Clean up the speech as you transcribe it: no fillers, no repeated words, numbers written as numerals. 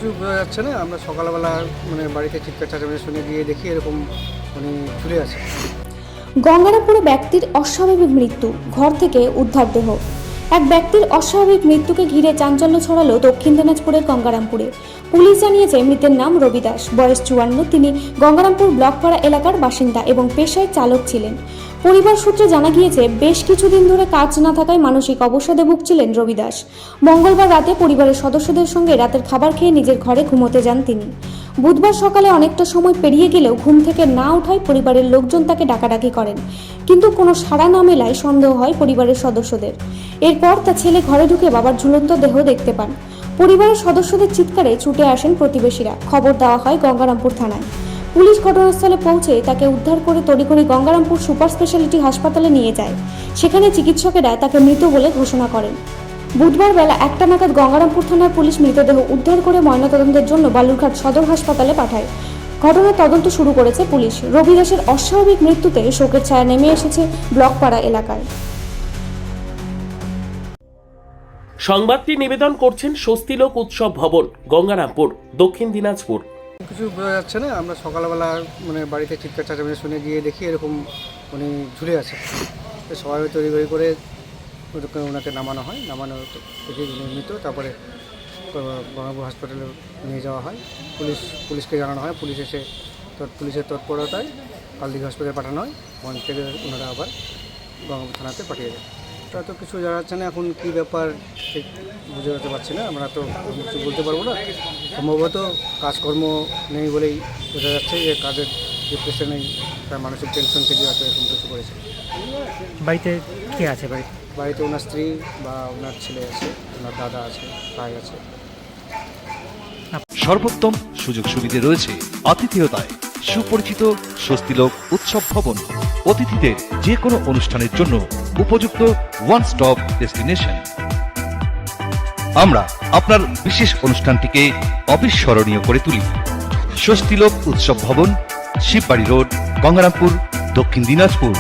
কিছু বোঝা যাচ্ছে না। আমরা সকালবেলা বাড়িতে চিৎকার চেঁচামেচি শুনে গিয়ে দেখি এরকম ঝুলে আছে। গঙ্গারামপুরে ব্যক্তির অস্বাভাবিক মৃত্যু, ঘর থেকে উদ্ধার দেহ। এক ব্যক্তির অস্বাভাবিক মৃত্যুকে ঘিরে চাঞ্চল্য ছড়ালো দক্ষিণ দিনাজপুরের গঙ্গারামপুরে। পুলিশ জানিয়েছে মৃতের নাম রবি দাস, বয়স 54। তিনি গঙ্গারামপুর ব্লকপাড়া এলাকার বাসিন্দা এবং পেশায় চালক ছিলেন। পরিবার সূত্রে জানা গিয়েছে বেশ কিছুদিন ধরে কাজ না থাকায় মানসিক অবসাদে ভুগছিলেন রবি দাস। মঙ্গলবার রাতে পরিবারের সদস্যদের সঙ্গে রাতের খাবার খেয়ে নিজের ঘরে ঘুমোতে যান তিনি। বুধবার সকালে অনেকটা সময় পেরিয়ে গেলেও ঘুম থেকে না ওঠায় পরিবারের লোকজন তাকে ডাকাডাকি করেন, কিন্তু কোনো সাড়া না মেলায় সন্দেহ হয় পরিবারের সদস্যদের। এরপর তার ছেলে ঘরে ঢুকে বাবার ঝুলন্ত দেহ দেখতে পান। পরিবারের সদস্যদের চিৎকারে ছুটে আসেন প্রতিবেশীরা। খবর দেওয়া হয় গঙ্গারামপুর থানায়। পুলিশ ঘটনাস্থলে পৌঁছে তাকে উদ্ধার করে তড়িঘড়ি গঙ্গারামপুর সুপার স্পেশালিটি হাসপাতালে নিয়ে যায়। সেখানে চিকিৎসকেরা তাকে মৃত বলে ঘোষণা করেন। বুধবার বেলা 1টা নাগাদ গঙ্গারামপুর থানার পুলিশ মৃতদেহ উদ্ধার করে ময়নাতদন্তের জন্য বালুরঘাট সদর হাসপাতালে পাঠায়। ঘটনার তদন্ত শুরু করেছে পুলিশ। রবি দাসের অস্বাভাবিক মৃত্যুতে শোকের ছায়া নেমে এসেছে ব্লকপাড়া এলাকায়। সংবাদটি নিবেদন করছেন স্বস্তিলোক উৎসব ভবন, গঙ্গারামপুর, দক্ষিণ দিনাজপুর। কিছু বোঝা যাচ্ছে না। আমরা সকালবেলা বাড়িতে চিৎকার চেঁচামেচি শুনে গিয়ে দেখি এরকম ঝুলে আছে। তো সবাই তড়িঘড়ি করে ওনাকে নামানো হয়। নামানো দেখে মৃত। তারপরে গঙ্গারামপুর হাসপাতালে নিয়ে যাওয়া হয়। পুলিশকে জানানো হয়। পুলিশ এসে পুলিশের তৎপরতায় কালদিঘি হাসপাতালে পাঠানো হয়। ওখান থেকে ওনারা আবার গঙ্গারামপুর থানাতে পাঠিয়ে দেয়। তা তো কিছু জানা যাচ্ছে না এখন কী ব্যাপার, ঠিক বুঝে যেতে পারছি না। আমরা তো কিছু বলতে পারবো না। সম্ভবত কাজকর্ম নেই বলেই বোঝা যাচ্ছে যে কাজের ডিপ্রেশনে তার মানসিক টেনশন থেকে হয়তো এরকম কিছু করেছে। বাড়িতে কে আছে? বাড়িতে ওনার স্ত্রী বা ওনার ছেলে আছে, ওনার দাদা আছে, ভাই আছে। সর্বোত্তম সুযোগ সুবিধে রয়েছে আতিথেয়তায়। সুপরিচিত স্বস্তিলোক উৎসব ভবন অতিথিদের যে কোনো অনুষ্ঠানের জন্য উপযুক্ত ওয়ান স্টপ ডেস্টিনেশন। আমরা আপনার বিশেষ অনুষ্ঠানটিকে অবিস্মরণীয় করে তুলি। স্বস্তিলোক উৎসব ভবন, শিববাড়ি রোড, গঙ্গারামপুর, দক্ষিণ দিনাজপুর।